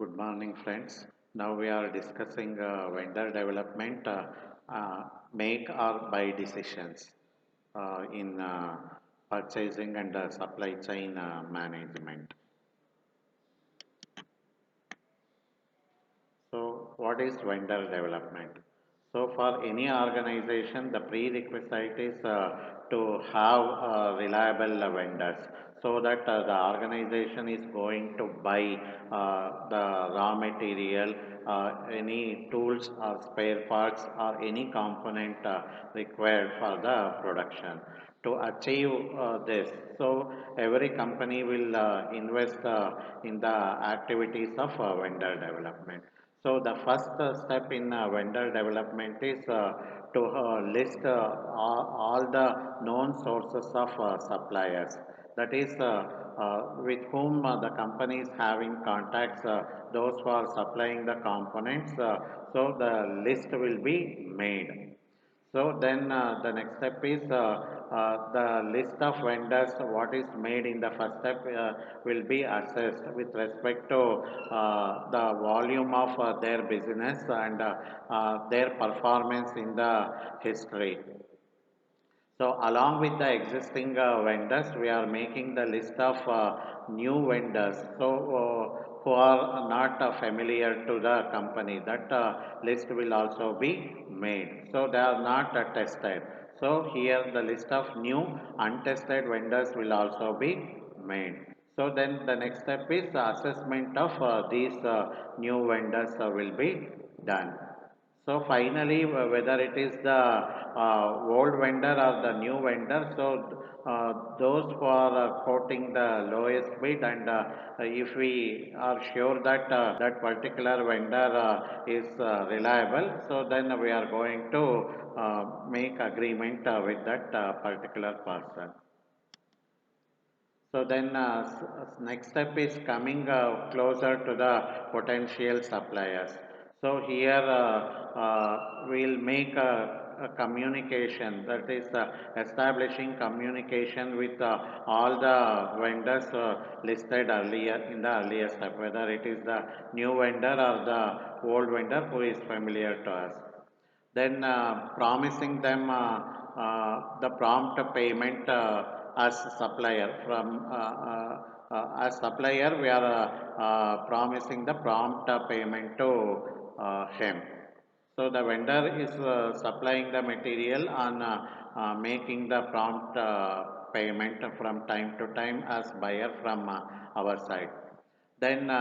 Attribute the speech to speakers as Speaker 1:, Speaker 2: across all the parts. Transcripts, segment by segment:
Speaker 1: Good morning, friends. Now we are discussing vendor development, make or buy decisions in purchasing and supply chain management. So, what is vendor development? So, for any organization, the prerequisite is to have reliable vendors so that the organization is going to buy the raw material, any tools or spare parts or any component required for the production. To achieve this, so every company will invest in the activities of vendor development. So the first step in vendor development is to list all the known sources of suppliers. That is, with whom the company is having contacts, those who are supplying the components. So the list will be made. So then the next step is the list of vendors. What is made in the first step will be assessed with respect to the volume of their business and their performance in the history. So along with the existing vendors, we are making the list of new vendors. So who are not familiar to the company, that list will also be made. So they are not tested. So here the list of new untested vendors will also be made. So then the next step is the assessment of these new vendors will be done. So finally, whether it is the old vendor or the new vendor, so those who are quoting the lowest bid, and if we are sure that that particular vendor is reliable, so then we are going to make agreement with that particular person. So then next step is coming closer to the potential suppliers. So here we'll make a communication, that is establishing communication with all the vendors listed earlier in the earlier step, whether it is the new vendor or the old vendor who is familiar to us. Then promising them the prompt payment as supplier. From as supplier, we are promising the prompt payment to him. So the vendor is supplying the material and making the prompt payment from time to time as buyer from our side. Then,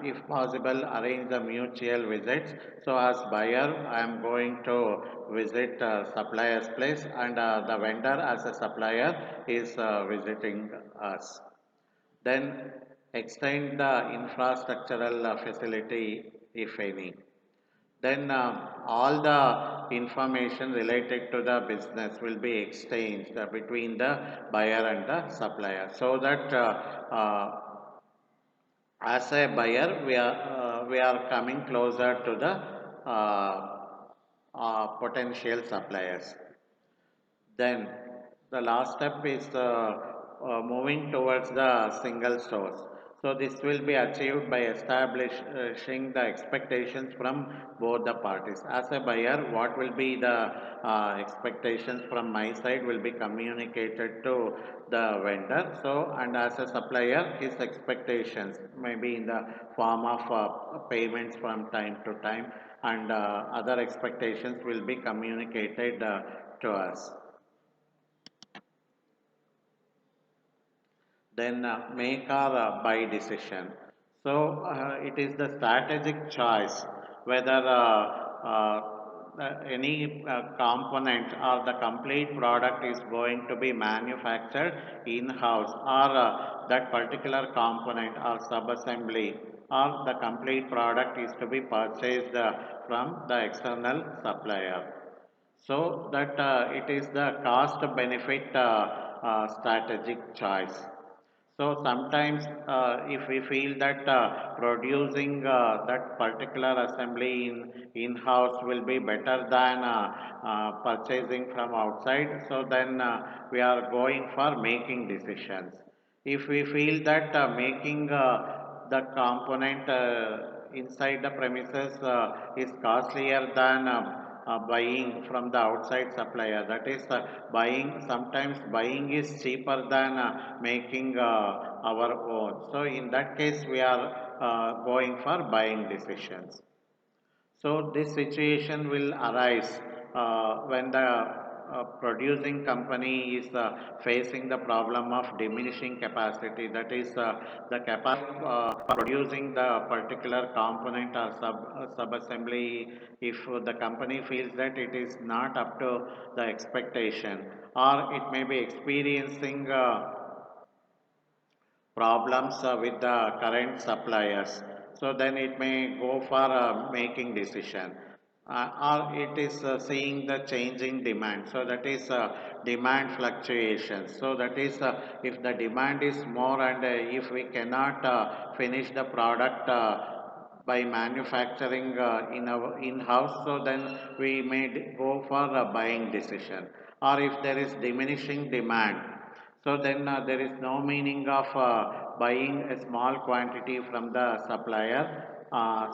Speaker 1: if possible, arrange the mutual visits. So, as buyer, I am going to visit supplier's place, and the vendor, as a supplier, is visiting us. Then, extend the infrastructural facility, if any. Then, all the information related to the business will be exchanged between the buyer and the supplier, so that as a buyer, we are coming closer to the potential suppliers. Then the last step is moving towards the single source. So this will be achieved by establishing the expectations from both the parties. As a buyer, what will be the expectations from my side will be communicated to the vendor. So, and as a supplier, his expectations maybe in the form of payments from time to time, and other expectations will be communicated to us. Then make or buy decision. So it is the strategic choice whether any component or the complete product is going to be manufactured in-house, or that particular component or sub-assembly or the complete product is to be purchased from the external supplier. So that it is the cost benefit strategic choice. So sometimes if we feel that producing that particular assembly in-house will be better than purchasing from outside, so then we are going for making decisions. If we feel that making the component inside the premises is costlier than buying from the outside supplier. That is, sometimes buying is cheaper than making our own. So in that case, we are going for buying decisions. So this situation will arise when the producing company is facing the problem of diminishing capacity. That is, the capacity producing the particular component or sub-assembly. If the company feels that it is not up to the expectation, or it may be experiencing problems with the current suppliers, so then it may go for making decision, or it is seeing the changing demand, so that is demand fluctuations. So that is, if the demand is more and if we cannot finish the product by manufacturing in our in-house, so then we may go for a buying decision. Or if there is diminishing demand, so then there is no meaning of buying a small quantity from the supplier.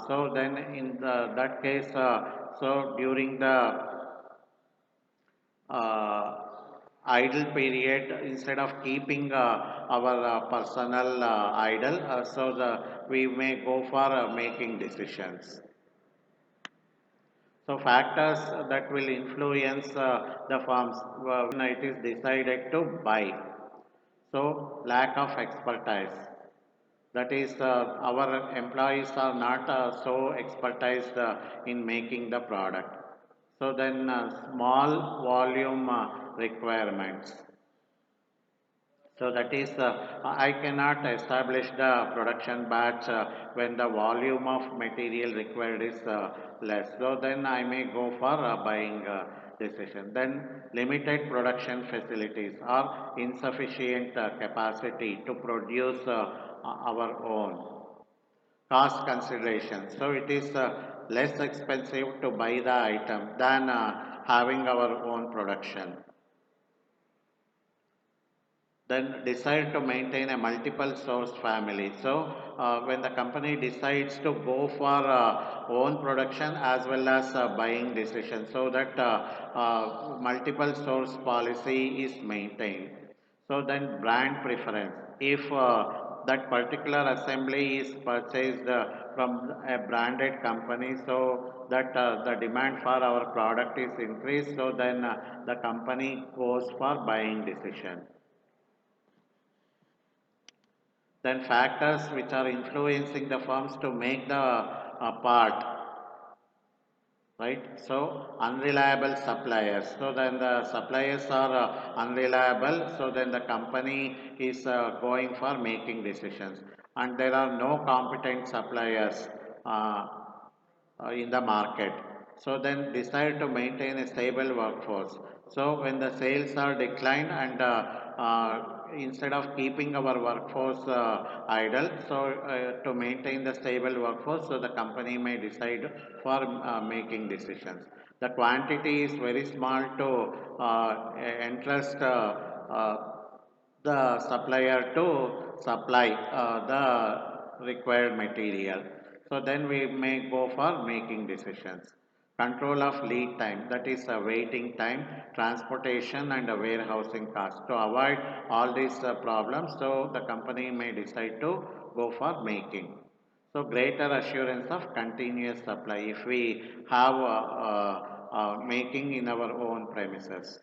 Speaker 1: So then in that case, so during the uh, idle period, instead of keeping our personal idle, we may go for making decisions. So factors that will influence the firms when it is decided to buy. So lack of expertise. That is, our employees are not so expertise in making the product. So then, small volume requirements. So that is, I cannot establish the production batch when the volume of material required is less. So then I may go for buying decision. Then limited production facilities or insufficient capacity to produce our own. Cost consideration. So it is less expensive to buy the item than having our own production. Then decide to maintain a multiple source family. So when the company decides to go for own production as well as buying decision, so that multiple source policy is maintained. So then brand preference. If that particular assembly is purchased from a branded company, so that the demand for our product is increased, so then the company goes for buying decision. Then factors which are influencing the firms to make the part, right? So unreliable suppliers. So then the suppliers are unreliable. So then the company is going for making decisions, and there are no competent suppliers uh, in the market. So then decide to maintain a stable workforce. So when the sales are declined and instead of keeping our workforce idle, so to maintain the stable workforce, so the company may decide for making decisions. The quantity is very small to entrust the supplier to supply the required material. So then we may go for making decisions. Control of lead time, that is a waiting time, transportation and a warehousing cost. To avoid all these problems, so the company may decide to go for making. So greater assurance of continuous supply if we have making in our own premises.